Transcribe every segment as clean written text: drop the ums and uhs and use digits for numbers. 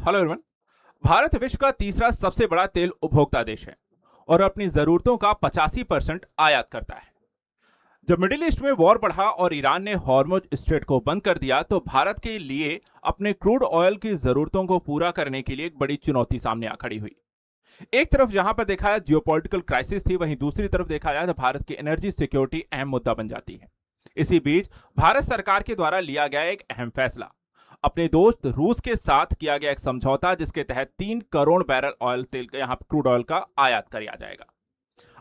Hello everyone. Bharat विश्व का तीसरा सबसे बड़ा तेल उपभोक्ता देश है और अपनी जरूरतों का 85% आयात करता है। जब मिडिल ईस्ट में वॉर बढ़ा और ईरान ने हॉर्मुज स्ट्रेट को बंद कर दिया तो भारत के लिए अपने क्रूड ऑयल की जरूरतों को पूरा करने के लिए एक बड़ी चुनौती सामने आ खड़ी हुई। एक तरफ जहां पर देखा जाए जियोपॉलिटिकल क्राइसिस थी, वहीं दूसरी तरफ देखा जाए तो भारत की एनर्जी सिक्योरिटी अहम मुद्दा बन जाती है। इसी बीच भारत सरकार के द्वारा लिया गया एक अहम फैसला, अपने दोस्त रूस के साथ किया गया एक समझौता जिसके तहत 3 करोड़ बैरल ऑयल तेल का यहाँ क्रूड ऑयल का आयात किया जाएगा।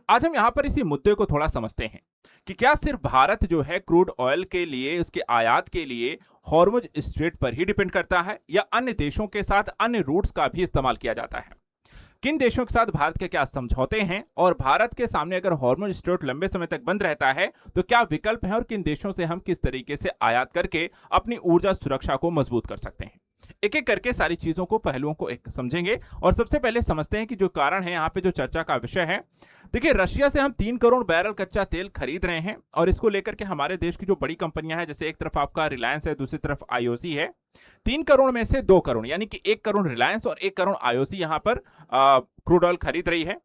आज हम यहाँ पर इसी मुद्दे को थोड़ा समझते हैं कि क्या सिर्फ भारत जो है क्रूड ऑयल के लिए, उसके आयात के लिए हॉर्मुज स्ट्रेट पर ही डिपेंड करता है या अन्य देशों के साथ अन्य रूट्स का भी इस्तेमाल किया जाता है। किन देशों के साथ भारत के क्या समझौते हैं और भारत के सामने अगर हॉर्मुज स्ट्रेट लंबे समय तक बंद रहता है तो क्या विकल्प हैं और किन देशों से हम किस तरीके से आयात करके अपनी ऊर्जा सुरक्षा को मजबूत कर सकते हैं। एक एक करके सारी चीजों को, पहलुओं को एक समझेंगे और सबसे पहले समझते हैं कि जो कारण है यहाँ पे जो चर्चा का विषय है। देखिए, रशिया से हम 3 करोड़ बैरल कच्चा तेल खरीद रहे हैं और इसको लेकर के हमारे देश की जो बड़ी कंपनियां हैं, जैसे एक तरफ आपका रिलायंस है, दूसरी तरफ आईओसी है। 3 करोड़ में से 2 करोड़ यानी कि 1 करोड़ रिलायंस और 1 करोड़ आईओसी यहाँ पर क्रूड ऑयल खरीद रही है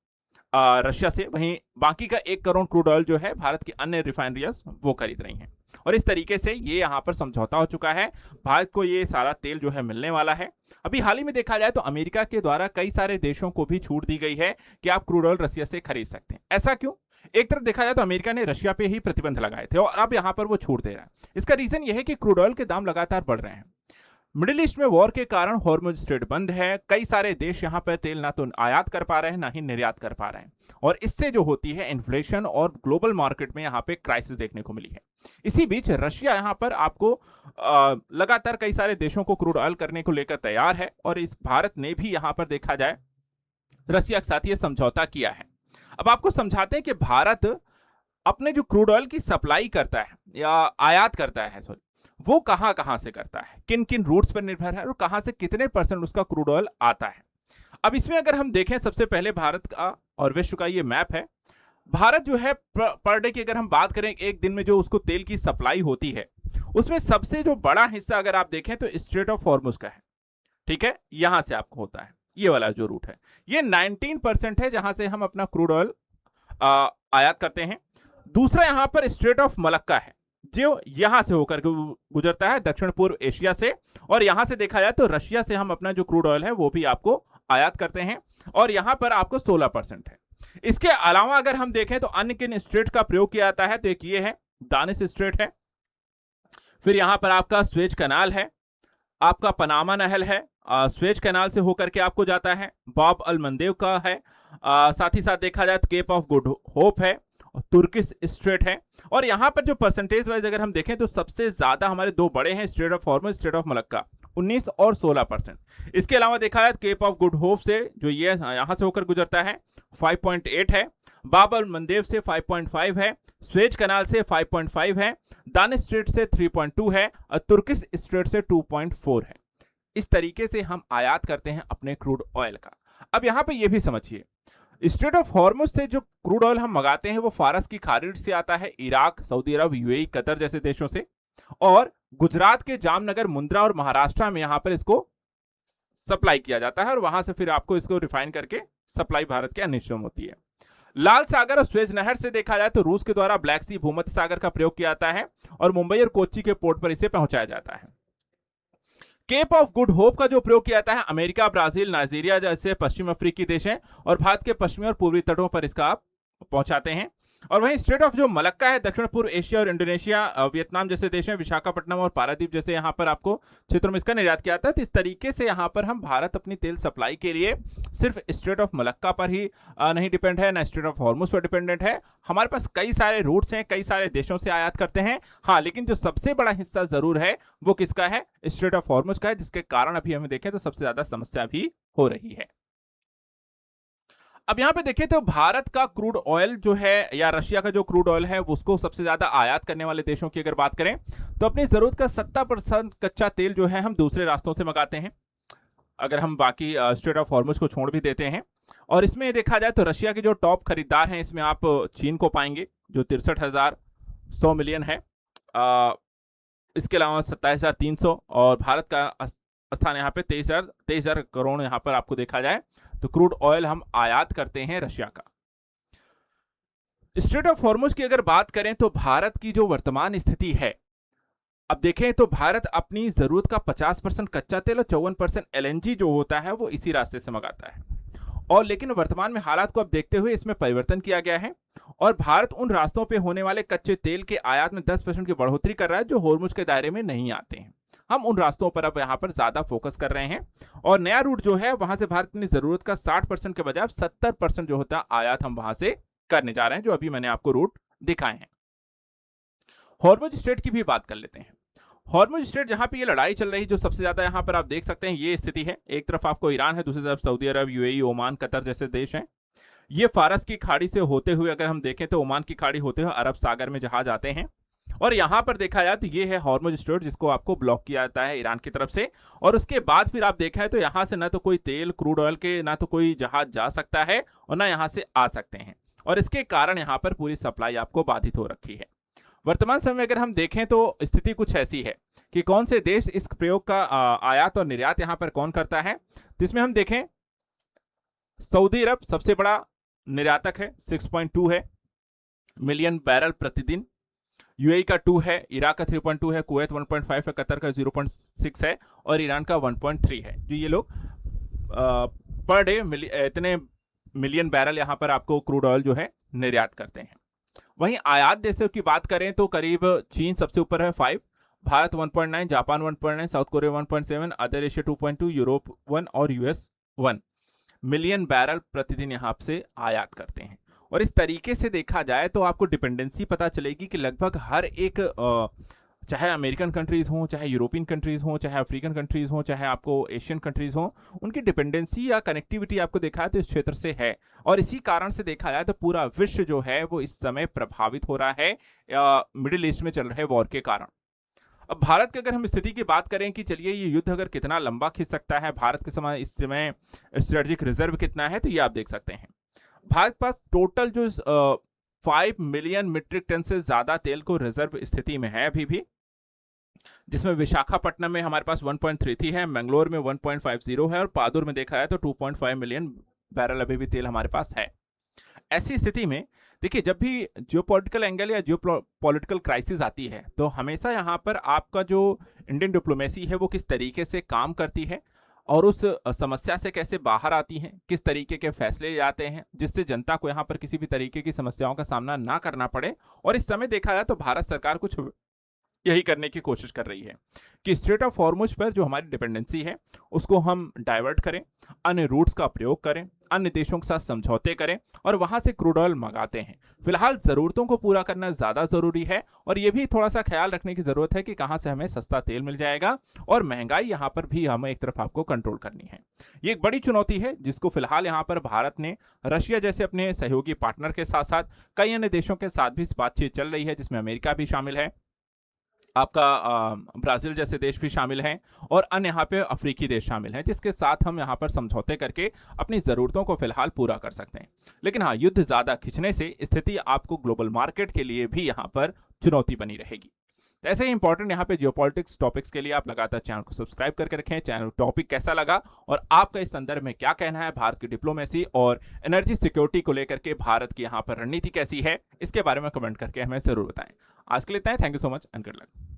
रशिया से। वहीं बाकी का 1 करोड़ क्रूड ऑयल जो है भारत की अन्य रिफाइनरीज वो खरीद रही हैं और इस तरीके से ये यहाँ पर समझौता हो चुका है। भारत को ये सारा तेल जो है मिलने वाला है। अभी हाल ही में देखा जाए तो अमेरिका के द्वारा कई सारे देशों को भी छूट दी गई है कि आप क्रूड ऑयल रशिया से खरीद सकते हैं। ऐसा क्यों? एक तरफ देखा जाए तो अमेरिका ने रशिया पे ही प्रतिबंध लगाए थे और अब यहाँ पर वो छूट दे रहा है। इसका रीजन ये है कि क्रूड ऑयल के दाम लगातार बढ़ रहे हैं। मिडिल ईस्ट में वॉर के कारण हॉर्मुज स्ट्रेट बंद है। कई सारे देश यहाँ पर तेल ना तो आयात कर पा रहे हैं ना ही निर्यात कर पा रहे हैं और इससे जो होती है इन्फ्लेशन और ग्लोबल मार्केट में यहाँ पे क्राइसिस देखने को मिली है। इसी बीच रशिया यहाँ पर आपको लगातार कई सारे देशों को क्रूड ऑयल करने को लेकर तैयार है और इस भारत ने भी यहाँ पर देखा जाए रशिया के साथ ये समझौता किया है। अब आपको समझाते हैं कि भारत अपने जो क्रूड ऑयल की सप्लाई करता है या आयात करता है, सॉरी, वो कहां कहां से करता है, किन किन रूट्स पर निर्भर है और कहां से कितने परसेंट उसका क्रूड ऑयल आता है। अब इसमें अगर हम देखें, सबसे पहले भारत का और विश्व का ये मैप है। भारत जो है पर डे की अगर हम बात करें, एक दिन में जो उसको तेल की सप्लाई होती है उसमें सबसे जो बड़ा हिस्सा अगर आप देखें तो स्ट्रेट ऑफ हॉर्मुज का है। ठीक है, यहां से आपको होता है ये वाला जो रूट है, ये 19% है जहां से हम अपना क्रूड ऑयल आयात करते हैं। दूसरा यहां पर स्ट्रेट ऑफ मलक्का है जो यहां से होकर गुजरता है दक्षिण पूर्व एशिया से और यहां से देखा जाए तो रशिया से हम अपना जो क्रूड ऑयल है वो भी आपको आयात करते हैं और यहां पर आपको 16% है। इसके अलावा अगर हम देखें तो अन्य किन स्ट्रेट का प्रयोग किया जाता है तो एक ये है, दानिश स्ट्रेट है, फिर यहां पर आपका स्वेज कनाल है, आपका पनामा नहर है, स्वेज कैनाल से होकर के आपको जाता है, बॉब अल मंदेव का है, साथ ही साथ देखा जाए तो केप ऑफ गुड होप है, तुर्किश स्ट्रेट है। और यहाँ पर जो परसेंटेज वाइज अगर हम देखें तो सबसे ज्यादा हमारे दो बड़े हैं, straight of Hormuz, straight of Malacca, 19 और 16%। इसके अलावा देखा जाए केप ऑफ गुड होप से जो ये यहाँ से होकर गुजरता है 5.8 है, बाब अल मंदेव से 5.5 है, स्वेज कनाल से 5.5 है, दानिश स्ट्रेट से 3.2 है और तुर्किश स्ट्रेट से 2.4 है। इस तरीके से हम आयात करते हैं अपने क्रूड ऑयल का। अब यहां पे ये भी समझिए, स्ट्रेट ऑफ हॉर्मुज से जो क्रूड ऑयल हम मंगाते हैं वो फारस की खाड़ी से आता है, इराक, सऊदी अरब, यूएई, कतर जैसे देशों से, और गुजरात के जामनगर, मुंद्रा और महाराष्ट्र में यहां पर इसको सप्लाई किया जाता है और वहां से फिर आपको इसको रिफाइन करके सप्लाई भारत के अन्य हिस्सों में होती है। लाल सागर और स्वेज नहर से देखा जाए तो रूस के द्वारा ब्लैक सी भूमध्य सागर का प्रयोग किया जाता है और मुंबई और कोच्चि के पोर्ट पर इसे पहुंचाया जाता है। केप ऑफ गुड होप का जो प्रयोग किया जाता है अमेरिका, ब्राजील, नाइजीरिया जैसे पश्चिम अफ्रीकी देश हैं और भारत के पश्चिमी और पूर्वी तटों पर इसका आप पहुंचाते हैं। और वहीं स्ट्रेट ऑफ जो मलक्का है दक्षिण पूर्व एशिया और इंडोनेशिया, वियतनाम जैसे देश हैं, विशाखापट्टनम और पारादीप जैसे यहाँ पर आपको क्षेत्रों में इसका निर्यात किया जाता है। तो इस तरीके से यहाँ पर हम भारत अपनी तेल सप्लाई के लिए सिर्फ स्ट्रेट ऑफ मलक्का पर ही नहीं डिपेंड है, ना स्ट्रेट ऑफ हॉर्मुज पर डिपेंडेंट है। हमारे पास कई सारे रूट्स हैं, कई सारे देशों से आयात करते हैं। हाँ, लेकिन जो सबसे बड़ा हिस्सा जरूर है वो किसका है? स्ट्रेट ऑफ हॉर्मुज का है, जिसके कारण अभी हमें देखें तो सबसे ज्यादा समस्या भी हो रही है। अब यहां पे देखें तो भारत का क्रूड ऑयल जो है या रशिया का जो क्रूड ऑयल है उसको सबसे ज्यादा आयात करने वाले देशों की अगर बात करें तो अपनी जरूरत का 70% कच्चा तेल जो है हम दूसरे रास्तों से मंगाते हैं, अगर हम बाकी स्ट्रेट ऑफ हॉर्मुज को छोड़ भी देते हैं। और इसमें देखा जाए तो रशिया के जो टॉप खरीदार हैं इसमें आप चीन को पाएंगे जो 63,100 मिलियन है, इसके अलावा 27,300, और भारत का स्थान यहाँ पे 23,000 करोड़ यहाँ पर आपको देखा जाए तो क्रूड ऑयल हम आयात करते हैं रशिया का। स्ट्रेट ऑफ हॉर्मुज की अगर बात करें तो भारत की जो वर्तमान स्थिति है, अब देखें तो भारत अपनी जरूरत का 50% कच्चा तेल और 54% एलएनजी जो होता है वो इसी रास्ते से मंगाता है। और लेकिन वर्तमान में हालात को अब देखते हुए इसमें परिवर्तन किया गया है और भारत उन रास्तों पे होने वाले कच्चे तेल के आयात में 10% की बढ़ोतरी कर रहा है जो हॉर्मुज के दायरे में नहीं आते हैं। हम उन रास्तों पर अब यहाँ पर ज्यादा फोकस कर रहे हैं और नया रूट जो है वहां से भारत अपनी जरूरत का 60% के बजाय 70% जो होता है आयात हम वहां से करने जा रहे हैं, जो अभी मैंने आपको रूट दिखाए हैं। हॉर्मुज स्ट्रेट की भी बात कर लेते हैं। हॉर्मुज स्ट्रेट जहां पे ये लड़ाई चल रही, जो सबसे ज्यादा यहां पर आप देख सकते हैं ये स्थिति है। एक तरफ आपको ईरान है, दूसरी तरफ सऊदी अरब, यूएई, ओमान, कतर जैसे देश हैं। ये फारस की खाड़ी से होते हुए अगर हम देखें तो ओमान की खाड़ी होते हुए अरब सागर में जहाज आते हैं। और यहां पर देखा जाए तो ये है हॉर्मुज स्ट्रेट जिसको आपको ब्लॉक किया जाता है ईरान की तरफ से। और उसके बाद फिर आप देखा है तो यहां से ना तो कोई तेल क्रूड ऑयल के ना तो कोई जहाज जा सकता है और ना यहां से आ सकते हैं, और इसके कारण यहां पर पूरी सप्लाई आपको बाधित हो रखी है। वर्तमान समय में अगर हम देखें तो स्थिति कुछ ऐसी है कि कौन से देश इस प्रयोग का आयात और निर्यात यहां पर कौन करता है, तो इसमें हम देखें सऊदी अरब सबसे बड़ा निर्यातक है, 6.2 है मिलियन बैरल प्रतिदिन। यूएई का 2 है, इराक का 3.2 है, कुवैत 1.5 है, कतर का 0.6 है और ईरान का 1.3 है। जो ये लोग पर डे इतने मिलियन बैरल यहां पर आपको क्रूड ऑयल जो है निर्यात करते हैं। वहीं आयात देशों की बात करें तो करीब चीन सबसे ऊपर है 5, Bharat 1.9, Japan 1.9, south Korea 1.7, other Asia 2.2, Europe 1 और यूएस 1 मिलियन बैरल प्रतिदिन यहां से आयात करते हैं। और इस तरीके से देखा जाए तो आपको डिपेंडेंसी पता चलेगी कि लगभग हर एक चाहे अमेरिकन कंट्रीज हों, चाहे यूरोपियन कंट्रीज हों, चाहे अफ्रीकन कंट्रीज हों, चाहे आपको एशियन कंट्रीज हों, उनकी डिपेंडेंसी या कनेक्टिविटी आपको देखा है तो इस क्षेत्र से है। और इसी कारण से देखा जाए तो पूरा विश्व जो है वो इस समय प्रभावित हो रहा है मिडिल ईस्ट में चल रहे वॉर के कारण। अब भारत की अगर हम स्थिति की बात करें कि चलिए ये युद्ध अगर कितना लंबा खिंच सकता है, भारत के समय इस समय स्ट्रेटेजिक रिजर्व कितना है, तो ये आप देख सकते हैं। भारत के पास टोटल जो 5 मिलियन मीट्रिक टन से ज्यादा तेल को रिजर्व स्थिति में है अभी भी, जिसमें विशाखापट्टनम में हमारे पास 1.33 है, मैंगलोर में 1.50 है और पादुर में देखा है तो 2.5 मिलियन बैरल अभी भी तेल हमारे पास है। ऐसी स्थिति में देखिए जब भी जियोपॉलिटिकल एंगल या जियोपॉलिटिकल क्राइसिस आती है तो हमेशा यहाँ पर आपका जो इंडियन डिप्लोमेसी है वो किस तरीके से काम करती है और उस समस्या से कैसे बाहर आती हैं, किस तरीके के फैसले जाते हैं जिससे जनता को यहाँ पर किसी भी तरीके की समस्याओं का सामना ना करना पड़े। और इस समय देखा जाए तो भारत सरकार कुछ यही करने की कोशिश कर रही है कि स्ट्रेट ऑफ हॉर्मुज पर जो हमारी डिपेंडेंसी है उसको हम डाइवर्ट करें, अन्य रूट्स का प्रयोग करें, अन्य देशों के साथ समझौते करें और वहां से क्रूड ऑयल मंगाते हैं। फिलहाल जरूरतों को पूरा करना ज्यादा जरूरी है और यह भी थोड़ा सा ख्याल रखने की जरूरत है कि कहां से हमें सस्ता तेल मिल जाएगा और महंगाई यहां पर भी हमें एक तरफ आपको कंट्रोल करनी है। ये एक बड़ी चुनौती है जिसको फिलहाल यहां पर भारत ने रशिया जैसे अपने सहयोगी पार्टनर के साथ साथ कई अन्य देशों के साथ भी बातचीत चल रही है, जिसमें अमेरिका भी शामिल है, आपका ब्राजील जैसे देश भी शामिल हैं और अन्य यहाँ पे अफ्रीकी देश शामिल हैं, जिसके साथ हम यहाँ पर समझौते करके अपनी ज़रूरतों को फिलहाल पूरा कर सकते हैं। लेकिन हाँ, युद्ध ज़्यादा खिंचने से स्थिति आपको ग्लोबल मार्केट के लिए भी यहाँ पर चुनौती बनी रहेगी। तो ऐसे ही इंपॉर्टेंट यहाँ पे जियोपॉलिटिक्स टॉपिक्स के लिए आप लगातार चैनल को सब्सक्राइब करके रखें। चैनल टॉपिक कैसा लगा और आपका इस संदर्भ में क्या कहना है, भारत की डिप्लोमेसी और एनर्जी सिक्योरिटी को लेकर के भारत की यहाँ पर रणनीति कैसी है, इसके बारे में कमेंट करके हमें जरूर बताएं। आज के लिए इतना ही। Thank you so much and good luck.